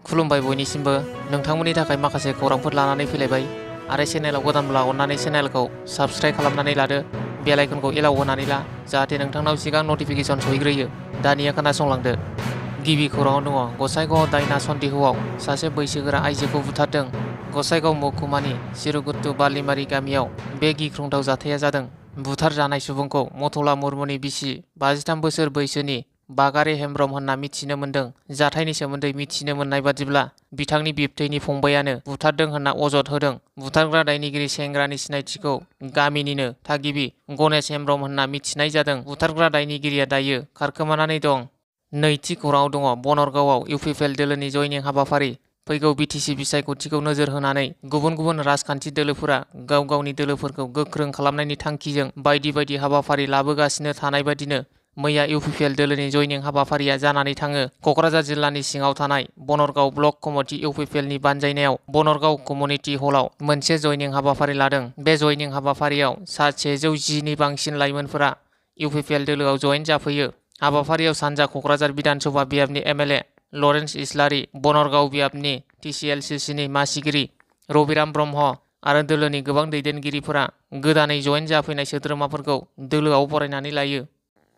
खुलुमबाय बयनिसिमबो नोंथांमोननि थाखाय माखासे खौरांफोर लानानै फैलायबाय आरो चेनेलाव गोदानब्ला अननानै चेनेलखौ साबस्क्राइब खालामनानै लादो बेल आइकनखौ एलाव होनानै ला जाहाथे नोंथांनाव सिगां नटिफिकेसन सहैग्रोयो दानिया खोनासंलांदो। गिबि खौराङाव दङ गसाइगाव दायना सन्देहआव सासे बैसोगोरा आइजोखौ बुथारदों। गसाइगाव महकुमानि सिरुगुट्टु बालिमारि गामियाव बे गिख्रंथाव जाथाया जादों। बुथारजानाय सुबुंखौ मथला मुर्मुनि बिसि 53 बोसोर बैसोनि बागारे हेम्ब्रम होनना मिथिनो मोन्दों। जाथायनि सोमोन्दै मिथिनो मोननाय बादिब्ला बिथांनि बिबथैनि फंबायानो बुथारदों होनना अजद होदों। बुथारग्रा दायनिगिरि सेंग्रानि सिनायथिखौ गामिनिनो थागिबि गणेश हेम्ब्रम होनना मिथिनाय जादों। बुथारग्रा दायनिगिरिया दायो खारखोमानानै दं। नैथि खौराङाव दङ बनरगावआव इउपिपिएल दोलोनि जयनिं हाबाफारि। फैगौ बिटिसि बिसायख'थिखौ नोजोर होनानै गुबुन गुबुन राजखान्थि दोलोफोरा गाव गावनि दोलोफोरखौ गोख्रों खालामनायनि थांखिजों बायदि बायदि हाबाफारि लाबोगासिनो थानाय बादिनो मैया इउपिपिएल दोलोनि जयनिं हाबाफारिया जानानै थाङो। क'क्राझार जिल्लानि सिङाव थानाय बनरगाव ब्लक कमिटि इउपिपिएलनि बानजायनायाव बनरगाव कमिउनिटि हलाव मोनसे जयनिं हाबाफारि लादों। बे जयनिं हाबाफारियाव सा 110 नि बांसिन लाइमोनफोरा इउपिपिएल दोलोआव जयेन जाफैयो। हाबाफारियाव सानजा क'क्राझार बिधानसभा बियाबनि एमएलए लरेन्स इस्लारि, बनरगाव बियाबनि टिसिएलसिसिनि मासिगिरि रबिराम ब्रह्म आरो दोलोनि गोबां दैदेनगिरिफोरा गोदानै जयेन जाफैनाय सोद्रोमाफोरखौ दोलोआव बरायनानै लायो।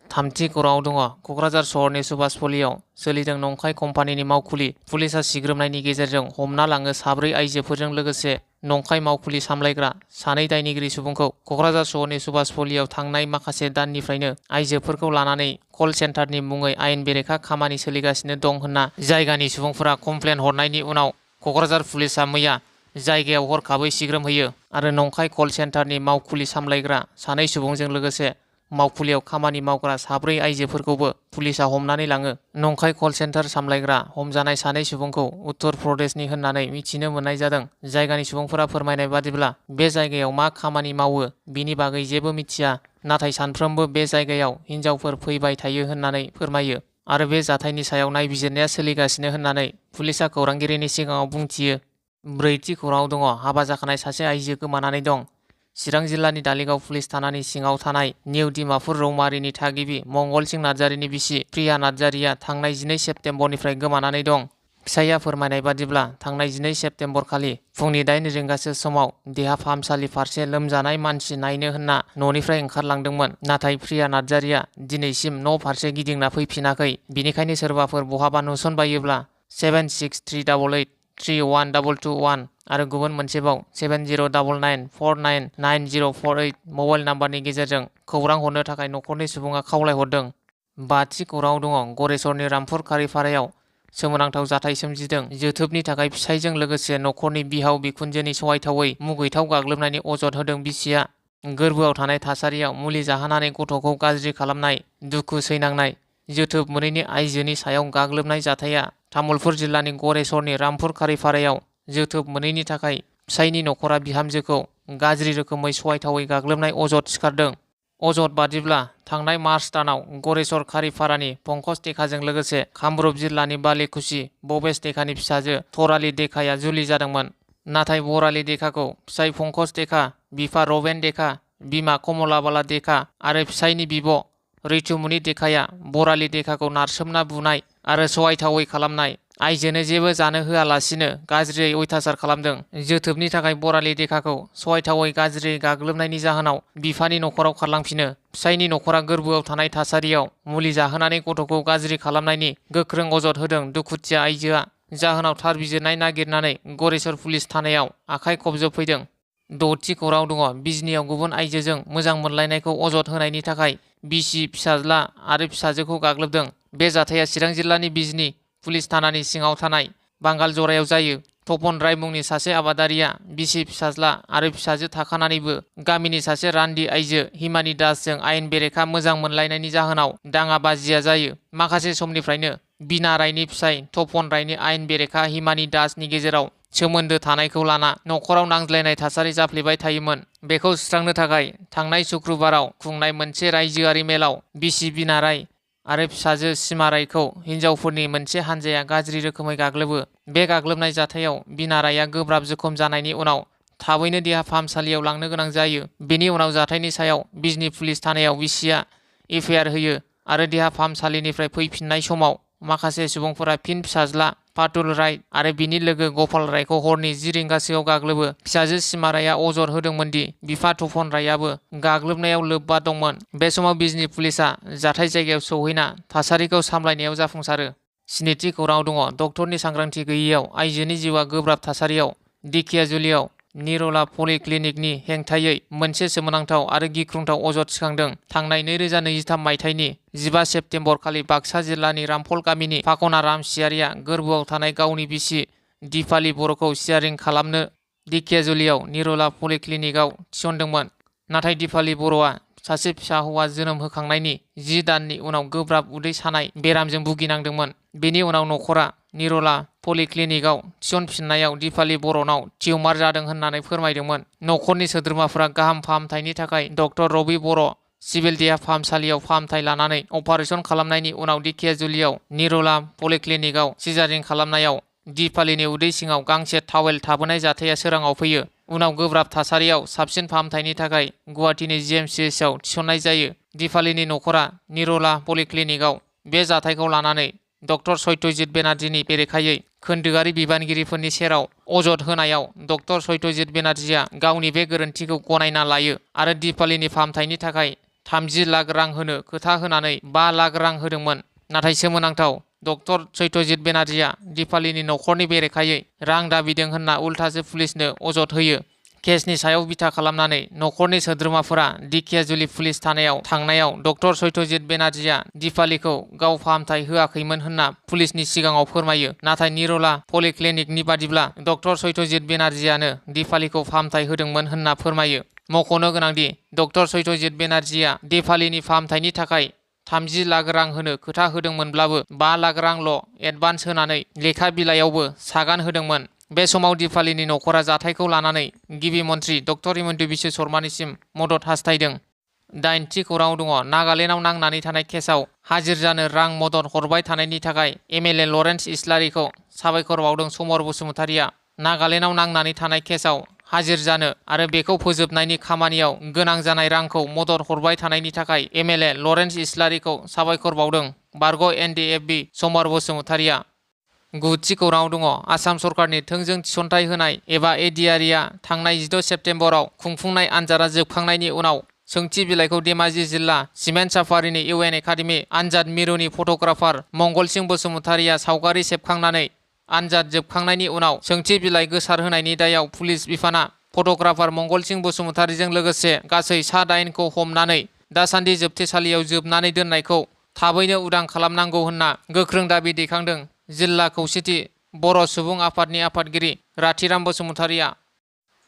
थामथि खौराङाव दङ क'क्राझार सहरनि सुभासपल्लियाव सोलिदों नंखाय कम्पानिनि मावखुलि। पुलिसा सिग्रोमनायनि गेजेरजों हमना लाङो 4 आइजोफोरजों लोगोसे नंखाय मावखुलि सामलायग्रा 2 दायनिगिरि सुबुंखौ। क'क्राझार सहरनि सुभासपल्लियाव थांनाय माखासे दाननिफ्रायनो आइजोफोरखौ लानानै कल सेन्टारनि मुङै आयेन बेरेखा खामानि सोलिगासिनो दं होनना जायगानि सुबुंफोरा कमप्लेन हरनायनि उनाव क'क्राझार पुलिसा मैया जायगायाव हरखाबै सिग्रोमहैयो आरो नंखाय कल सेन्टारनि मावखुलि सामलायग्रा 2 सुबुंजों लोगोसे मावखुलियाव खामानि मावग्रा 4 आइजोफोरखौबो पुलिसा हमनानै लाङो। नंखाय कल सेन्टार सामलायग्रा हमजानाय 2 सुबुंखौ उत्तर प्रदेशनि होननानै मिथिनो मोननाय जादों। जायगानि सुबुंफोरा फोरमायनाय बादिब्ला बे जायगायाव मा खामानि मावो बिनि बागै जेबो मिथिया, नाथाय सानफ्रोमबो बे जायगायाव हिनजावफोर फैबाय थायो होननानै फोरमायो आरो बे जाथायनि सायाव नायबिजिरनाया सोलिगासिनो होननानै पुलिसा खौरांगिरिनि सिगाङाव बुंथियो। ब्रैथि खौराङाव दङ हाबा जाखानाय सासे आइजो गोमानानै दं। चिरां जिल्लानि दालिगाव पुलिस थानानि सिङाव थानाय निउ डिमापुर रौमारिनि थागिबि मंगलसिं नार्जारिनि बिसि प्रिया नार्जारिया थांनाय 12 सेप्तेम्बरनिफ्राय गोमानानै दं। फिसाइया फोरमायनाय बादिब्ला थांनाय 12 सेप्तेम्बर खालि फुंनि 8 रिंगासो समाव देहा फाहामसालि फारसे लोमजानाय मानसि नायनो होनना न'निफ्राय ओंखारलांदोंमोन। नाथाय प्रिया नार्जारिया दिनैसिम न' फारसे गिदिंना फैफिनाखै। बिनिखायनो सोरबाफोर बहाबा नुसनबायोब्ला 7639331221 आरो गुबुन मोनसेबाव 7099499048 मबाइल नाम्बारनि गेजेरजों खौरां हरनो थाखाय न'खरनि सुबुङा खावलायहरदों। बाथि खौराङाव दङ गरेस्वरनि रामपुर खारिफारायाव सोमोनांथाव जाथाय सोमजिदों। जोथोबनि थाखाय फिसायजों लोगोसे न'खरनि बिहाव बिखुनजोनि सहायथावै मुगैथाव गाग्लोबनायनि अजद होदों बिसिया। गोरबोआव थानाय थासारियाव मुलि जाहोनानै गथ'खौ गाज्रि खालामनाय, दुखु सैनांनाय, जोथोब मोनैनि आइजोनि सायाव गाग्लोबनाय जाथाया तामुलपुर जिल्लानि गरेस्वरनि रामपुर खारिफारायाव जोथोब मोनैनि थाखाय फिसायनि न'खरा बिहामजोखौ गाज्रि रोखोमै सहायथावै गाग्लोबनाय अजद सिखारदों। अजद बादिब्ला थांनाय मार्च दानाव गरेस्वर खारिफारानि पंकज टेकाजों लोगोसे कामरुप जिल्लानि बालिकुसि भबेस टेकानि फिसाजो थरालि टेकाया जुलि जादोंमोन। नाथाय बरालि टेकाखौ फिसाय पंकज टेका, बिफा रबेन टेका, बिमा कमलाबाला टेका आरो फिसायनि बिब' रैथुमुनि टेकाया बरालि टेकाखौ नारसोमना बुनाय आरो सहायथावै खालामनाय, आइजोनो जेबो जानो होआलासिनो गाज्रियै अयथासार खालामदों। जोथोबनि थाखाय बरालि टेकाखौ सहायथावै गाज्रियै गाग्लोबनायनि जाहोनाव बिफानि न'खराव खारलांफिनो। फिसायनि न'खरा गोरबोआव थानाय थासारियाव मुलि जाहोनानै गथ'खौ गाज्रि खालामनायनि गोख्रों अजद होदों दुखुथिया आइजोआ। जाहोनाव थार बिजिरनाय नागिरनानै गरेस्वर पुलिस थानायाव आखाइ खबजोबफैदों। द'थि खौराङाव दङ बिजनीआव गुबुन आइजोजों मोजां मोनलायनायखौ अजद होनायनि थाखाय बिसि, फिसाज्ला आरो फिसाजोखौ गाग्लोबदों। बे जाथाया चिरां जिल्लानि बिजनी पुलिस थानानि सिङाव थानाय बांगालजरायाव जायो। तपन राय मुंनि सासे आबादारिया बिसि, फिसाज्ला आरो फिसाजो थाखानानैबो गामिनि सासे रान्दि आइजो हिमानी दासजों आयेन बेरेखा मोजां मोनलायनायनि जाहोनाव दाङा बाजिया जायो। माखासे समनिफ्रायनो बीना रायनि फिसाय तपन रायनि आयेन बेरेखा हिमानी दासनि गेजेराव सोमोन्दो थानायखौ लाना न'खराव नांज्लायनाय थासारि जाफ्लेबाय थायोमोन। बेखौ सुस्रांनो थाखाय थांनाय सुक्रुबाराव खुंनाय मोनसे रायजोआरि मेलाव बिसि बीना राय आरो फिसाजो सीमा रायखौ हिनजावफोरनि मोनसे हानजाया गाज्रि रोखोमै गाग्लोबो। बे गाग्लोबनाय जाथायाव बीना रायआ गोब्राब जखम जानायनि उनाव थाबैनो देहा फाहामसालियाव लांनो गोनां जायो। बेनि उनाव जाथायनि सायाव बिजनी पुलिस थानायाव बिसिया एफआइआर होयो आरो देहा फाहामसालिनिफ्राय फैफिननाय समाव माखासे सुबुंफोरा फिन फिसाज्ला फातुल राय आरो बिनि लोगो गपाल रायखौ हरनि 10 रिंगासोआव गाग्लोबो। फिसाजो सिमा रायआ अजद होदोंमोन दि बिफा तुफान रायआबो गाग्लोबनायाव लोब्बा दंमोन। बे समाव बिजनी पुलिसआ जाथाय जायगायाव सौहैना थासारिखौ सामलायनायाव जाफुंसारो। स्निथि खौराङाव दङ डक्टरनि सांग्रांथि गैयैयाव आइजोनि जिउआ गोब्राब थासारियाव दिघियाजुलियाव निरला पलिक्लिनिकनि हेंथायै मोनसे सोमोनांथाव आरो गिख्रंथाव अजद थिखांदों। थांनाय 2023 मायथाइनि 15 सेप्तेम्बर खालि बाक्सा जिल्लानि रामफल गामिनि फाखनाराम सियारिया गोरबोआव थानाय गावनि बिसि दिपाली बर'खौ सिजारिं खालामनो दिघियाजुलियाव निरला पलिक्लिनिकआव थिसनदोंमोन। नाथाय दिपाली बर'आ सासे फिसा हौवा जोनोम होखांनायनि 10 दाननि उनाव गोब्राब उदै सानाय बेरामजों भुगिनांदोंमोन। बेनि उनाव नखरा निरला पलिक्लिनिकआव थिसनफिननायाव दिपाली बर'नाव टिउमार जादों होननानै फोरमायदोंमोन। नखरनि सोद्रोमाफोरा गाहाम फाहामथायनि थाखाय डक्टर रबि बर' सिभिल देहा फाहामसालियाव फाहामथाय लानानै अपारेसन खालामनायनि उनाव दिघियाजुलियाव निरला पलिक्लिनिकआव सिजारिं खालामनायाव दिपालीनि उदै सिङाव गांसे टावेल थाबोनाय जाथाया सोराङाव फैयो। उनाव गोब्राब थासारियाव साबसिन फाहामथायनि थाखाय गुवाहाटीनि GMCHआव थिसननाय जायो। दिपालीनि नखरा निरला पलिक्लिनिकआव बे जाथायखौ लानानै डक्टर सत्यजित बेनार्जीनि बेरेखायै खोन्दोआरि बिबानगिरिफोरनि सेराव अजद होनायाव डक्टर सत्यजित बेनार्जीआ गावनि बे गोरोन्थिखौ गनायना लायो आरो दिपालीनि फाहामथायनि थाखाय 30 लाख रां होनो खोथा होनानै 5 लाख रां होदोंमोन। नाथाय सोमोनांथाव डक्टर सत्यजित बेनार्जीआ दिपालीनि नखरनि बेरेखायै रां दाबिदों होनना उल्थासो पुलिसनो अजद होयो। केसनि सायाव बिथा खालामनानै नखरनि सोद्रोमाफोरा दिघियाजुलि पुलिस थानायाव थांनायाव डक्टर सत्यजित बेनार्जीआ दिपालीखौ गाव फाहामथाय होआखैमोन होनना पुलिसनि सिगाङाव फोरमायो। नाथाय निरला पलिक्लिनिकनि बादिब्ला डक्टर सत्यजित बेनार्जीआनो दिपालीखौ फाहामथाय होदोंमोन होनना फोरमायो। मख'नो गोनांदि डक्टर सत्यजित बेनार्जीआ दिपालीनि फाहामथायनि थाखाय 30 लाख रां होनो खोथा होदोंमोनब्लाबो 5 लाख रांल' एडभान्स होनानै लेखा बिलाइयावबो सागान होदोंमोन। बे समाव दिपालीनि नखरा जाथायखौ लानानै गिबि मन्थ्रि डक्टर हिमन्त बिश्व शर्मानिसिम मदद हास्थायदों। 8थि खौराङाव दङ नागालेन्डआव नांनानै थानाय केसआव हाजिर जानो रां मदद हरबाय थानायनि थाखाय MLA लरेन्स इस्लारिखौ साबायखर बावदों समर बसुमतारिया। नागालेन्डआव नांनानै थानाय केसआव हाजिर जानो आरो बेखौ फोजोबनायनि खामानियाव गोनां जानाय रांखौ मदद हरबाय थानायनि थाखाय MLA लरेन्स इस्लारिखौ साबायखर बावदों बारग' NDFB समर बसुमतारिया। 9थि खौराङाव दङ आसाम सरकारनि थोंजों थिसनथाइ होनाय एबा ADREआ थांनाय 16 सेप्तेम्बराव खुंफुंनाय आनजादा जोबखांनायनि उनाव सोंथि बिलाइखौ धेमाजि जिल्ला सिमेन्ट साफारिनि UN एकाडेमि आनजाद मिरुनि फट'ग्राफार मंगलसिं बसुमतारिया सावगारि सेबखांनानै आनजाद जोबखांनायनि उनाव सोंथि बिलाइ गोसारहोनायनि दायाव पुलिस बिफाना फट'ग्राफार मंगलसिं बसुमतारिजों लोगोसे गासै सा 8खौ हमनानै दासान्दि जोबथेसालियाव जोबनानै दोननायखौ थाबैनो उदां खालामनांगौ होनना गोख्रों दाबि दैखांदों जिल्ला खौसेथि बर' सुबुं आफादनि आफादगिरि राथिराम बसुमतारिया।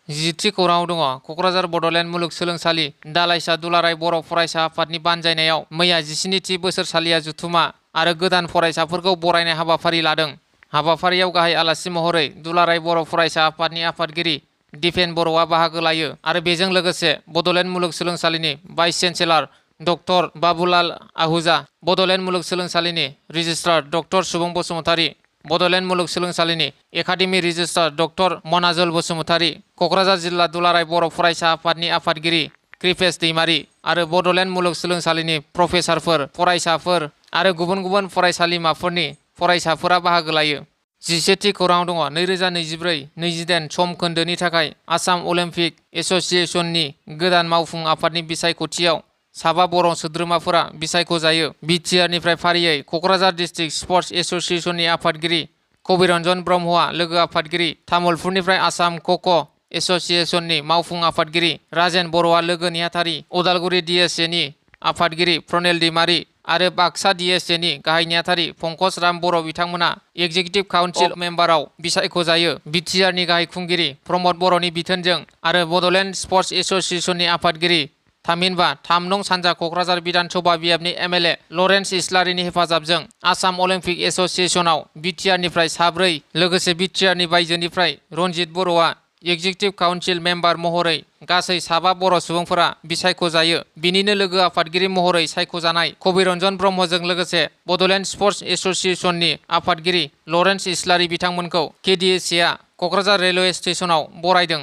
10थि खौराङाव दङ क'क्राझार बड'लेण्ड मुलुगसोलोंसालि दालाइसा दुलाराय बर' फरायसा आफादनि बानजायनायाव मैया 17थि बोसोरसालिया जथुमा आरो गोदान फरायसाफोरखौ बरायनाय हाबाफारि लादों। हाबाफारियाव गाहाय आलासि महरै दुलाराय बर' फरायसा आफादनि आफादगिरि दिपेन बर'आ बाहागो लायो आरो बेजों लोगोसे बड'लेण्ड मुलुगसोलोंसालिनि vice chancellor doctor Babulal Ahuja, Bodoland मुलुगसोलोंसालिनि रेजिस्ट्रार डक्टर सुबुं बसुमतारी, बड'लेण्ड मुलुगसोलोंसालिनि academic registrar doctor Manajul Basumatary, Kokrajhar जिल्ला दुलाराय बर' फरायसा आफादनि आफादगिरि कृपेश दैमारी आरो बड'लेण्ड मुलुगसोलोंसालिनि प्रफेसारफोर, फरायसाफोर आरो गुबुन गुबुन फरायसालिमाफोरनि फरायसाफोरा बाहागो लायो। 11थि खौराङाव दङ 2024-25 सम खोन्दोनि थाखाय आसाम अलिम्पिक एस'सिएशननि गोदान मावफुं आफादनि बिसायख'थियाव साबा बर' सोद्रोमाफोरा बिसायख'जायो। बिटिआरनिफ्राय फारियै क'क्राझार डिस्ट्रिक्ट स्पर्ट्स एस'सिएशननि आफादगिरि कबिरन्जन ब्रह्मआ लोगो आफादगिरि, तामुलपुरनिफ्राय आसाम ख'ख' एस'सिएशननि मावफुं आफादगिरि राजेन बर'आ लोगो नेहाथारि, उदालगुरि DSAनि आफादगिरि प्रनिल दैमारी आरो बाक्सा DSAनि गाहाय नेहाथारि पंकज राम बर' बिथांमोना एग्जिकिउटिभ काउन्सिल मेम्बाराव बिसायख'जायो। बिटिआरनि गाहाय खुंगिरि प्रमद बर'नि बिथोनजों आरो बड'लेण्ड स्पर्ट्स एस'सिएशननि आफादगिरि थामहिनबा 3 नं सानजा क'क्राझार बिधान सभा बियाबनि MLA लरेन्स इस्लारिनि हेफाजाबजों आसाम अलिम्पिक एस'सिएशनाव बिटिआरनिफ्राय 4 लोगोसे बिटिआरनि बायजोनिफ्राय रनजित बर'आ एग्जिकिउटिभ काउन्सिल मेम्बार महरै गासै साबा बर' सुबुंफोरा बिसायख'जायो। बिनिनो लोगो आफादगिरि महरै सायख'जानाय कबिरन्जन ब्रह्मजों लोगोसे बड'लेण्ड स्पर्ट्स एस'सिएशननि आफादगिरि लरेन्स इस्लारि बिथांमोनखौ KDSAआ क'क्राझार रेलवे स्टेशनाव बरायदों।